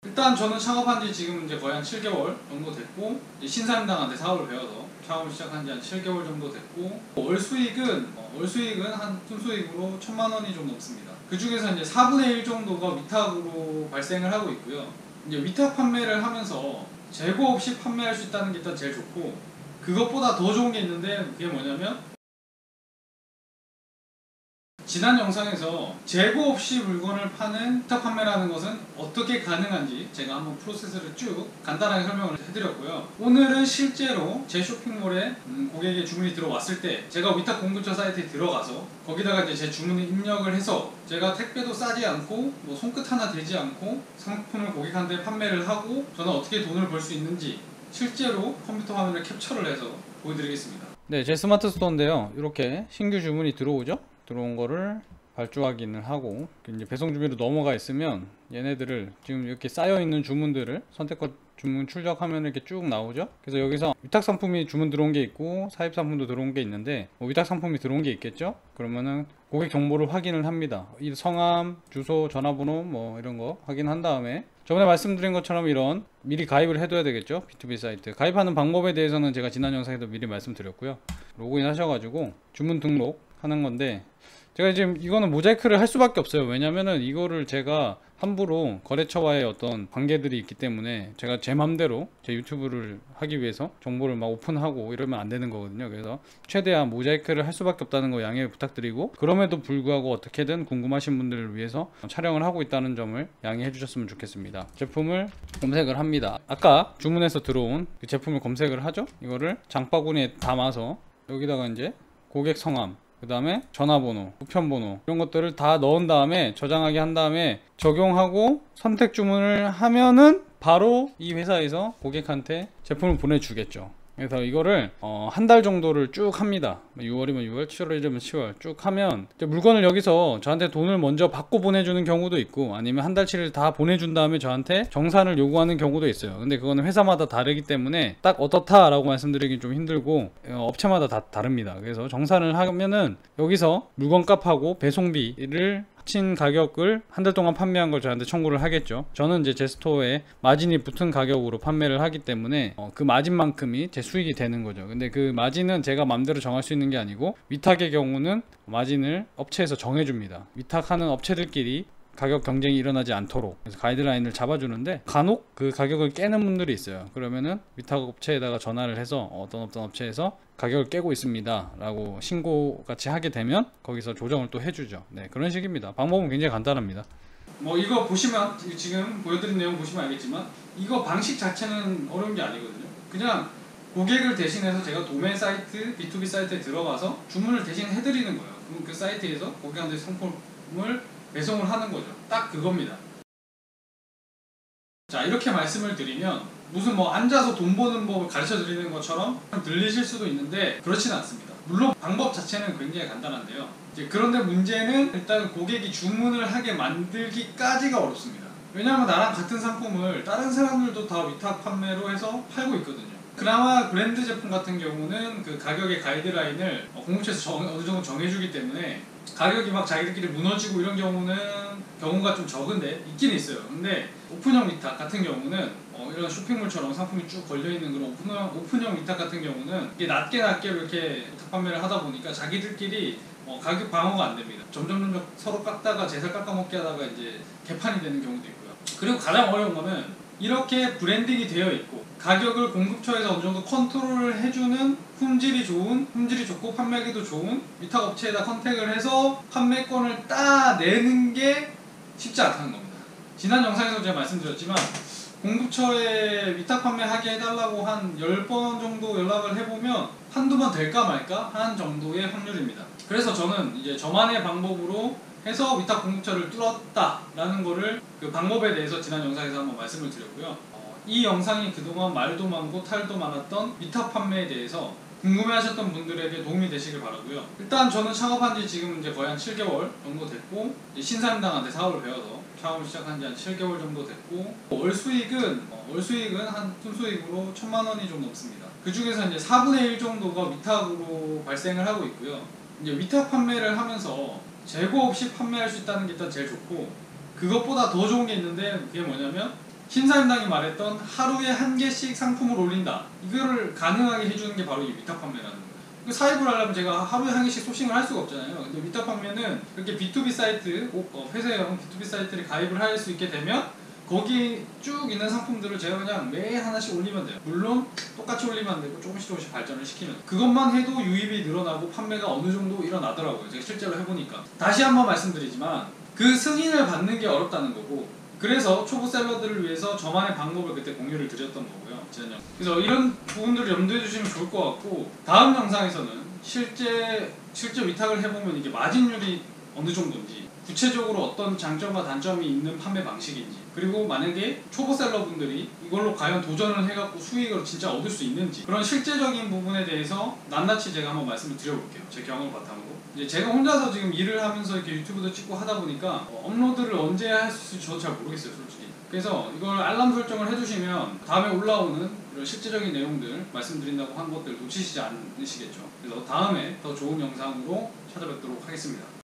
일단 저는 창업한 지 지금 이제 거의 한 7개월 정도 됐고, 신사임당한테 사업을 배워서 창업을 시작한 지 한 7개월 정도 됐고, 월 수익은 한 순수익으로 1,000만 원이 좀 넘습니다. 그 중에서 이제 4분의 1 정도가 위탁으로 발생을 하고 있고요. 이제 위탁 판매를 하면서 재고 없이 판매할 수 있다는 게 일단 제일 좋고, 그것보다 더 좋은 게 있는데, 그게 뭐냐면 지난 영상에서 재고 없이 물건을 파는 위탁 판매라는 것은 어떻게 가능한지 제가 한번 프로세스를 쭉 간단하게 설명을 해드렸고요. 오늘은 실제로 제 쇼핑몰에 고객의 주문이 들어왔을 때 제가 위탁 공급처 사이트에 들어가서 거기다가 이제 제 주문을 입력을 해서 제가 택배도 싸지 않고 뭐 손끝 하나 대지 않고 상품을 고객한테 판매를 하고 저는 어떻게 돈을 벌 수 있는지 실제로 컴퓨터 화면을 캡처를 해서 보여드리겠습니다. 네, 제 스마트 스토어인데요. 이렇게 신규 주문이 들어오죠. 들어온 거를 발주 확인을 하고 이제 배송 준비로 넘어가 있으면 얘네들을 지금 이렇게 쌓여 있는 주문들을 선택과 주문 출력하면 이렇게 쭉 나오죠. 그래서 여기서 위탁 상품이 주문 들어온 게 있고 사입 상품도 들어온 게 있는데 위탁 상품이 들어온 게 있겠죠. 그러면은 고객 정보를 확인을 합니다. 이 성함, 주소, 전화번호 뭐 이런 거 확인한 다음에 저번에 말씀드린 것처럼 이런 미리 가입을 해둬야 되겠죠. B2B 사이트 가입하는 방법에 대해서는 제가 지난 영상에도 미리 말씀드렸고요. 로그인 하셔가지고 주문 등록 하는 건데, 제가 지금 이거는 모자이크를 할 수밖에 없어요. 왜냐면은 이거를 제가 함부로 거래처와의 어떤 관계들이 있기 때문에 제가 제 맘대로 제 유튜브를 하기 위해서 정보를 막 오픈하고 이러면 안 되는 거거든요. 그래서 최대한 모자이크를 할 수밖에 없다는 거 양해 부탁드리고, 그럼에도 불구하고 어떻게든 궁금하신 분들을 위해서 촬영을 하고 있다는 점을 양해해 주셨으면 좋겠습니다. 제품을 검색을 합니다. 아까 주문해서 들어온 그 제품을 검색을 하죠. 이거를 장바구니에 담아서 여기다가 이제 고객 성함, 그 다음에 전화번호, 우편번호 이런 것들을 다 넣은 다음에 저장하게 한 다음에 적용하고 선택 주문을 하면은 바로 이 회사에서 고객한테 제품을 보내주겠죠. 그래서 이거를 한 달 정도를 쭉 합니다. 6월이면 6월, 7월이면 7월 쭉 하면 이제 물건을 여기서 저한테 돈을 먼저 받고 보내주는 경우도 있고, 아니면 한 달치를 다 보내준 다음에 저한테 정산을 요구하는 경우도 있어요. 근데 그거는 회사마다 다르기 때문에 딱 어떻다 라고 말씀드리긴 좀 힘들고, 업체마다 다 다릅니다. 그래서 정산을 하면은 여기서 물건값하고 배송비를 합친 가격을 한 달 동안 판매한 걸 저한테 청구를 하겠죠. 저는 이제 제 스토어에 마진이 붙은 가격으로 판매를 하기 때문에 그 마진만큼이 제 수익이 되는 거죠. 근데 그 마진은 제가 마음대로 정할 수 있는 게 아니고, 위탁의 경우는 마진을 업체에서 정해줍니다. 위탁하는 업체들끼리 가격 경쟁이 일어나지 않도록 그래서 가이드라인을 잡아주는데, 간혹 그 가격을 깨는 분들이 있어요. 그러면은 위탁 업체에다가 전화를 해서 어떤 업체에서 가격을 깨고 있습니다 라고 신고같이 하게 되면 거기서 조정을 또 해주죠. 네, 그런 식입니다. 방법은 굉장히 간단합니다. 뭐 이거 보시면, 지금 보여드린 내용 보시면 알겠지만 이거 방식 자체는 어려운 게 아니거든요. 그냥 고객을 대신해서 제가 도매 사이트, B2B 사이트에 들어가서 주문을 대신 해드리는 거예요. 그럼 그 사이트에서 고객한테 상품을 배송을 하는 거죠. 딱 그겁니다. 자, 이렇게 말씀을 드리면 무슨 뭐 앉아서 돈 버는 법을 가르쳐 드리는 것처럼 들리실 수도 있는데 그렇지는 않습니다. 물론 방법 자체는 굉장히 간단한데요. 그런데 문제는 일단 고객이 주문을 하게 만들기까지가 어렵습니다. 왜냐하면 나랑 같은 상품을 다른 사람들도 다 위탁 판매로 해서 팔고 있거든요. 그나마 브랜드 제품 같은 경우는 그 가격의 가이드라인을 공급처에서 어느 정도 정해주기 때문에 가격이 막 자기들끼리 무너지고 이런 경우가 좀 적은데 있긴 있어요. 근데 오픈형 위탁 같은 경우는 이런 쇼핑몰처럼 상품이 쭉 걸려있는 그런 오픈형 위탁 같은 경우는 이게 낮게 이렇게 위탁 판매를 하다 보니까 자기들끼리 가격 방어가 안 됩니다. 점점 서로 깎다가 제살 깎아먹게 하다가 이제 개판이 되는 경우도 있고요. 그리고 가장 어려운 거는 이렇게 브랜딩이 되어 있고 가격을 공급처에서 어느 정도 컨트롤을 해주는 품질이 좋고 판매하기도 좋은 위탁 업체에다 컨택을 해서 판매권을 따내는 게 쉽지 않다는 겁니다. 지난 영상에서 제가 말씀드렸지만 공급처에 위탁 판매하게 해달라고 한 10번 정도 연락을 해보면 한두 번 될까 말까 하는 정도의 확률입니다. 그래서 저는 이제 저만의 방법으로 해서 위탁 공급처를 뚫었다라는 거를 그 방법에 대해서 지난 영상에서 한번 말씀을 드렸고요. 이 영상이 그동안 말도 많고 탈도 많았던 위탁 판매에 대해서 궁금해하셨던 분들에게 도움이 되시길 바라고요. 일단 저는 창업한 지 지금 이제 거의 한 7개월 정도 됐고, 신사임당한테 사업을 배워서 창업을 시작한 지 한 7개월 정도 됐고, 월 수익은 한 순수익으로 1,000만 원이 좀 넘습니다. 그 중에서 이제 4분의 1 정도가 위탁으로 발생을 하고 있고요. 이제 위탁 판매를 하면서 재고 없이 판매할 수 있다는 게 일단 제일 좋고, 그것보다 더 좋은 게 있는데 그게 뭐냐면 심사임당이 말했던 하루에 한 개씩 상품을 올린다, 이거를 가능하게 해주는 게 바로 이 위탁 판매라는 거예요. 사입을 하려면 제가 하루에 한 개씩 소싱을 할 수가 없잖아요. 근데 위탁 판매는 이렇게 B2B 사이트, 회사형 B2B 사이트를 가입을 할 수 있게 되면 거기 쭉 있는 상품들을 제가 그냥 매일 하나씩 올리면 돼요. 물론 똑같이 올리면 안 되고 조금씩 발전을 시키면, 그것만 해도 유입이 늘어나고 판매가 어느 정도 일어나더라고요. 제가 실제로 해보니까. 다시 한번 말씀드리지만 그 승인을 받는 게 어렵다는 거고, 그래서 초보 셀러들을 위해서 저만의 방법을 그때 공유를 드렸던 거고요. 그래서 이런 부분들을 염두해 주시면 좋을 것 같고, 다음 영상에서는 실제 위탁을 해보면 이게 마진율이 어느 정도인지, 구체적으로 어떤 장점과 단점이 있는 판매 방식인지, 그리고 만약에 초보 셀러분들이 이걸로 과연 도전을 해갖고 수익을 진짜 얻을 수 있는지, 그런 실제적인 부분에 대해서 낱낱이 제가 한번 말씀을 드려볼게요. 제 경험을 바탕으로. 이제 제가 혼자서 지금 일을 하면서 이렇게 유튜브도 찍고 하다 보니까 업로드를 언제 할 수 있을지 저도 잘 모르겠어요, 솔직히. 그래서 이걸 알람 설정을 해두시면 다음에 올라오는 이런 실제적인 내용들, 말씀드린다고 한 것들 놓치시지 않으시겠죠. 그래서 다음에 더 좋은 영상으로 찾아뵙도록 하겠습니다.